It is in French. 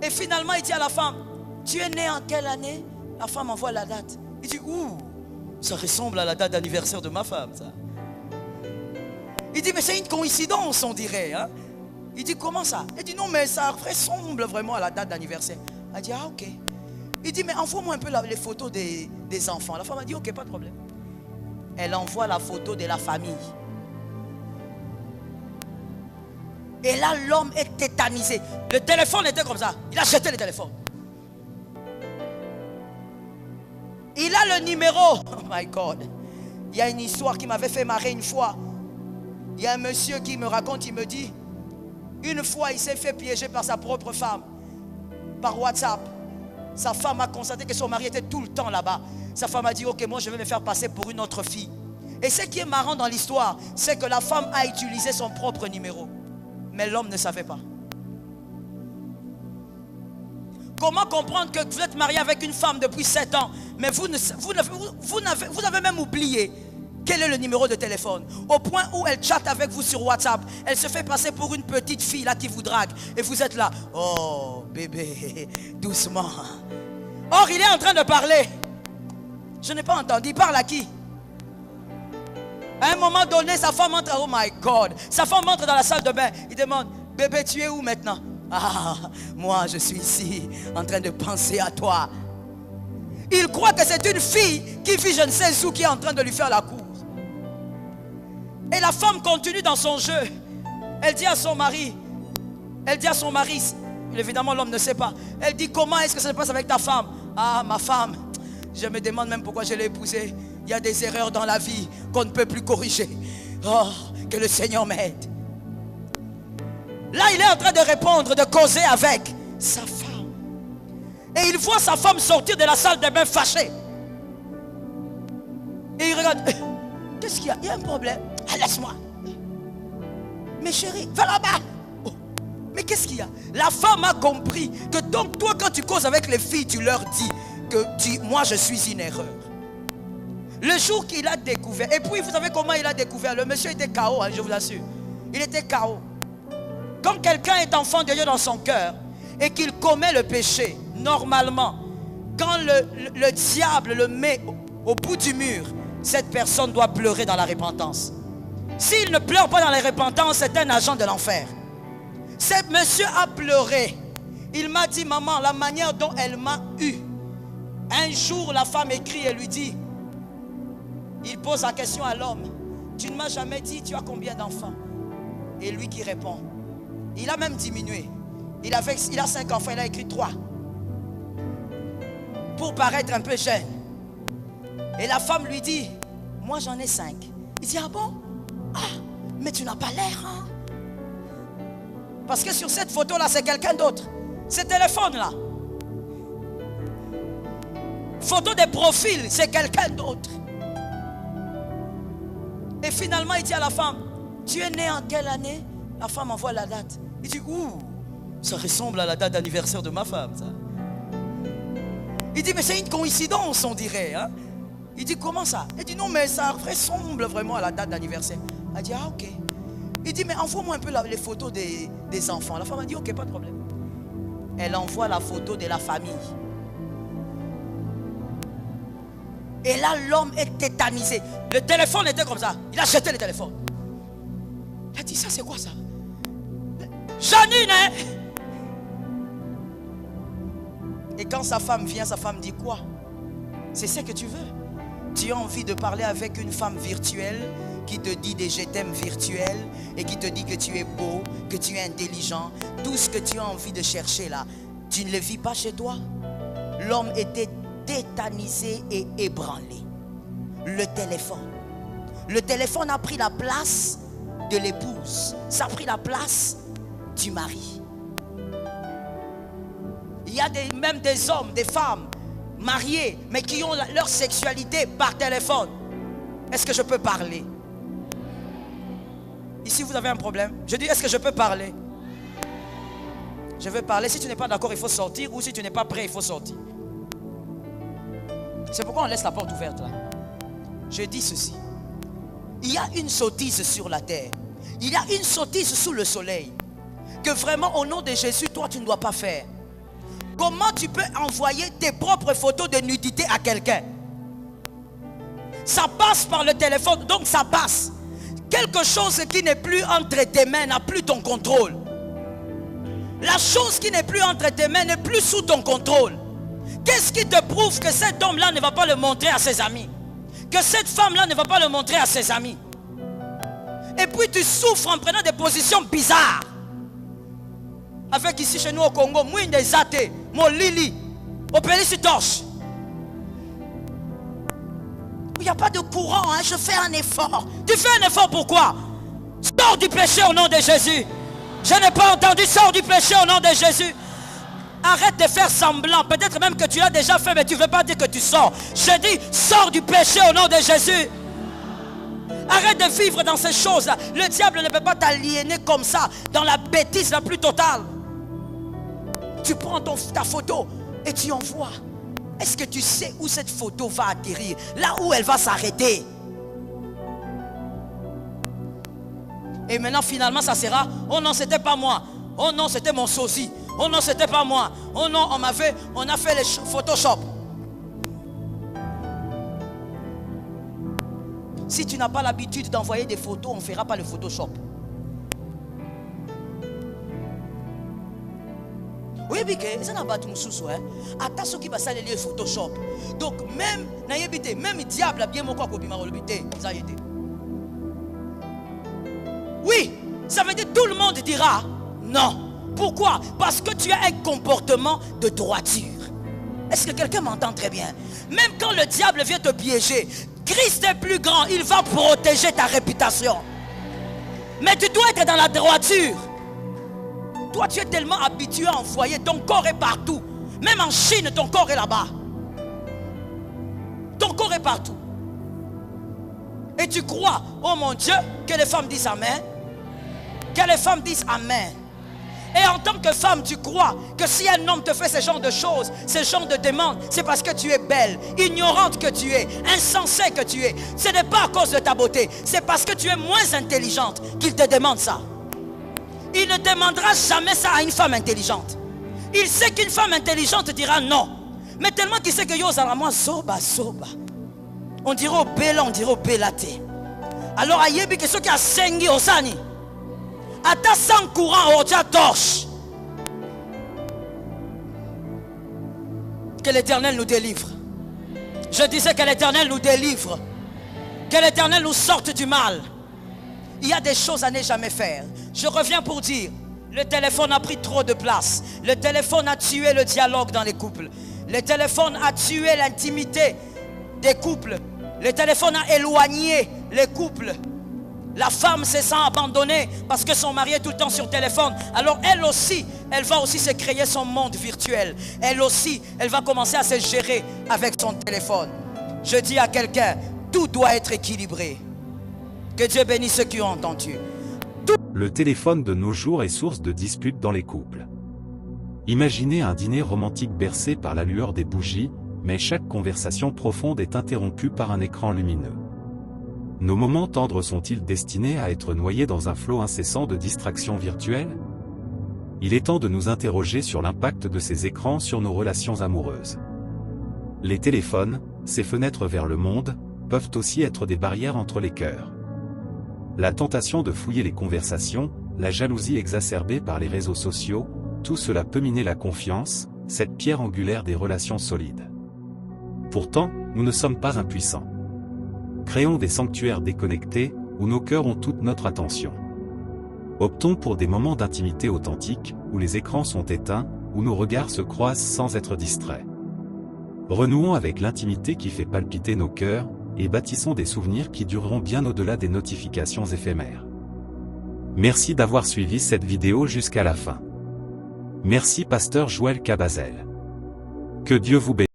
Et finalement, il dit à la femme, tu es né en quelle année? La femme envoie la date. Il dit, ouh, ça ressemble à la date d'anniversaire de ma femme, ça. Il dit, mais c'est une coïncidence, on dirait. Hein? Il dit, comment ça? Il dit, non, mais ça ressemble vraiment à la date d'anniversaire. Elle dit, ah, ok. Il dit, mais envoie-moi un peu les photos des enfants. La femme a dit, ok, pas de problème. Elle envoie la photo de la famille. Et là, l'homme est tétanisé. Le téléphone était comme ça. Il a jeté le téléphone. Il a le numéro. Oh my God. Il y a une histoire qui m'avait fait marrer une fois. Il y a un monsieur qui me raconte, il me dit, une fois il s'est fait piéger par sa propre femme, par WhatsApp. Sa femme a constaté que son mari était tout le temps là-bas. Sa femme a dit, ok, moi je vais me faire passer pour une autre fille. Et ce qui est marrant dans l'histoire, c'est que la femme a utilisé son propre numéro. Mais l'homme ne savait pas. Comment comprendre que vous êtes marié avec une femme depuis 7 ans, mais vous avez même oublié quel est le numéro de téléphone, au point où elle chatte avec vous sur WhatsApp. Elle se fait passer pour une petite fille là qui vous drague. Et vous êtes là, oh bébé, doucement. Or il est en train de parler. Je n'ai pas entendu, il parle à qui? À un moment donné, sa femme entre, oh my God, sa femme entre dans la salle de bain. Il demande, bébé, tu es où maintenant? Ah, moi je suis ici, en train de penser à toi. Il croit que c'est une fille qui vit je ne sais où, qui est en train de lui faire la cour. Et la femme continue dans son jeu. Elle dit à son mari, évidemment l'homme ne sait pas. Elle dit, comment est-ce que ça se passe avec ta femme? Ah, ma femme, je me demande même pourquoi je l'ai épousée. Il y a des erreurs dans la vie qu'on ne peut plus corriger. Oh, que le Seigneur m'aide. Là, il est en train de répondre, de causer avec sa femme. Et il voit sa femme sortir de la salle de bain fâchée. Et il regarde. Qu'est-ce qu'il y a? Il y a un problème. Ah, laisse-moi. Mais chérie, va là-bas. Oh, mais qu'est-ce qu'il y a? La femme a compris que donc toi, quand tu causes avec les filles, tu leur dis que moi, je suis une erreur. Le jour qu'il a découvert, et puis vous savez comment il a découvert? Le monsieur était KO, hein, je vous l'assure. Il était KO. Quand quelqu'un est enfant de Dieu dans son cœur et qu'il commet le péché, normalement, quand le diable le met au bout du mur, cette personne doit pleurer dans la repentance. S'il ne pleure pas dans la repentance, c'est un agent de l'enfer. Ce monsieur a pleuré. Il m'a dit, maman, la manière dont elle m'a eu. Un jour, la femme écrit et lui dit, il pose la question à l'homme, tu ne m'as jamais dit, tu as combien d'enfants? Et lui qui répond, il a même diminué. Il a 5 enfants, il a écrit 3. Pour paraître un peu jeune. Et la femme lui dit, moi j'en ai 5. Il dit, ah bon? Ah, mais tu n'as pas l'air, hein? Parce que sur cette photo-là, c'est quelqu'un d'autre. Ce téléphone-là. Photo de profil, c'est quelqu'un d'autre. Et finalement, il dit à la femme, tu es né en quelle année? La femme envoie la date. Il dit, ouh, ça ressemble à la date d'anniversaire de ma femme, ça. Il dit, mais c'est une coïncidence, on dirait. Hein? Il dit, comment ça? Il dit, non, mais ça ressemble vraiment à la date d'anniversaire. Elle dit, ah, ok. Il dit, mais envoie-moi un peu les photos des enfants. La femme a dit, ok, pas de problème. Elle envoie la photo de la famille. Et là, l'homme est tétanisé. Le téléphone était comme ça. Il a jeté le téléphone. Il a dit, ça c'est quoi ça? Janine, hein? Et quand sa femme vient, sa femme dit quoi? C'est ce que tu veux? Tu as envie de parler avec une femme virtuelle qui te dit des je t'aime virtuels et qui te dit que tu es beau, que tu es intelligent. Tout ce que tu as envie de chercher là, tu ne le vis pas chez toi? L'homme était tétanisé et ébranlé. Le téléphone a pris la place de l'épouse. Ça a pris la place du mari. Il y a même des hommes, des femmes mariés, mais qui ont leur sexualité par téléphone. Est-ce que je peux parler? Ici vous avez un problème. Je dis, est-ce que je peux parler? Je veux parler. Si tu n'es pas d'accord, il faut sortir. Ou si tu n'es pas prêt, il faut sortir. C'est pourquoi on laisse la porte ouverte là. Je dis ceci. Il y a une sottise sur la terre. Il y a une sottise sous le soleil. Que vraiment au nom de Jésus, toi tu ne dois pas faire. Comment tu peux envoyer tes propres photos de nudité à quelqu'un? Ça passe par le téléphone, donc ça passe. Quelque chose qui n'est plus entre tes mains n'a plus ton contrôle. La chose qui n'est plus entre tes mains n'est plus sous ton contrôle. Qu'est-ce qui te prouve que cet homme-là ne va pas le montrer à ses amis? Que cette femme-là ne va pas le montrer à ses amis? Et puis tu souffres en prenant des positions bizarres. Avec ici chez nous au Congo, moi des athées, mon Lili, au Pélis torche. Il n'y a pas de courant, hein, je fais un effort. Tu fais un effort pourquoi? Sors du péché au nom de Jésus. Je n'ai pas entendu, sors du péché au nom de Jésus. Arrête de faire semblant. Peut-être même que tu l'as déjà fait, mais tu ne veux pas dire que tu sors. Je dis, sors du péché au nom de Jésus. Arrête de vivre dans ces choses. Le diable ne peut pas t'aliéner comme ça, dans la bêtise la plus totale. Tu prends ta photo et tu envoies. Est-ce que tu sais où cette photo va atterrir? Là où elle va s'arrêter. Et maintenant finalement ça sera, oh non c'était pas moi. Oh non c'était mon sosie. Oh non c'était pas moi. Oh non on a fait les Photoshop. Si tu n'as pas l'habitude d'envoyer des photos, on ne fera pas le Photoshop. Oui, mais ça n'a pas tout sous hein. Attends ce qui va s'aller le Photoshop. Donc même même diable a bien mon quoi ça y est. Oui, ça veut dire tout le monde dira non. Pourquoi? Parce que tu as un comportement de droiture. Est-ce que quelqu'un m'entend très bien? Même quand le diable vient te piéger, Christ est plus grand, il va protéger ta réputation. Mais tu dois être dans la droiture. Toi, tu es tellement habitué à envoyer, ton corps est partout. Même en Chine, ton corps est là-bas. Ton corps est partout. Et tu crois, oh mon Dieu, que les femmes disent Amen. Que les femmes disent Amen. Et en tant que femme, tu crois que si un homme te fait ce genre de choses, ce genre de demandes, c'est parce que tu es belle, ignorante que tu es, insensée que tu es. Ce n'est pas à cause de ta beauté, c'est parce que tu es moins intelligente qu'il te demande ça. Il ne demandera jamais ça à une femme intelligente. Il sait qu'une femme intelligente dira non. Mais tellement qu'il sait que yo moi soba. On dirait au bela, on dirait au belate. Alors à yebi que ceux qui a sengi au sani. Ata sans courant au tia torche. Que l'Éternel nous délivre. Je disais que l'Éternel nous délivre. Que l'Éternel nous sorte du mal. Il y a des choses à ne jamais faire. Je reviens pour dire, le téléphone a pris trop de place. Le téléphone a tué le dialogue dans les couples. Le téléphone a tué l'intimité des couples. Le téléphone a éloigné les couples. La femme se sent abandonnée parce que son mari est tout le temps sur le téléphone. Alors elle aussi, elle va aussi se créer son monde virtuel. Elle aussi, elle va commencer à se gérer avec son téléphone. Je dis à quelqu'un, tout doit être équilibré. Que Dieu bénisse ceux qui ont entendu. Le téléphone de nos jours est source de disputes dans les couples. Imaginez un dîner romantique bercé par la lueur des bougies, mais chaque conversation profonde est interrompue par un écran lumineux. Nos moments tendres sont-ils destinés à être noyés dans un flot incessant de distractions virtuelles? Il est temps de nous interroger sur l'impact de ces écrans sur nos relations amoureuses. Les téléphones, ces fenêtres vers le monde, peuvent aussi être des barrières entre les cœurs. La tentation de fouiller les conversations, la jalousie exacerbée par les réseaux sociaux, tout cela peut miner la confiance, cette pierre angulaire des relations solides. Pourtant, nous ne sommes pas impuissants. Créons des sanctuaires déconnectés, où nos cœurs ont toute notre attention. Optons pour des moments d'intimité authentique, où les écrans sont éteints, où nos regards se croisent sans être distraits. Renouons avec l'intimité qui fait palpiter nos cœurs, et bâtissons des souvenirs qui dureront bien au-delà des notifications éphémères. Merci d'avoir suivi cette vidéo jusqu'à la fin. Merci Pasteur Joël Cabazel. Que Dieu vous bénisse.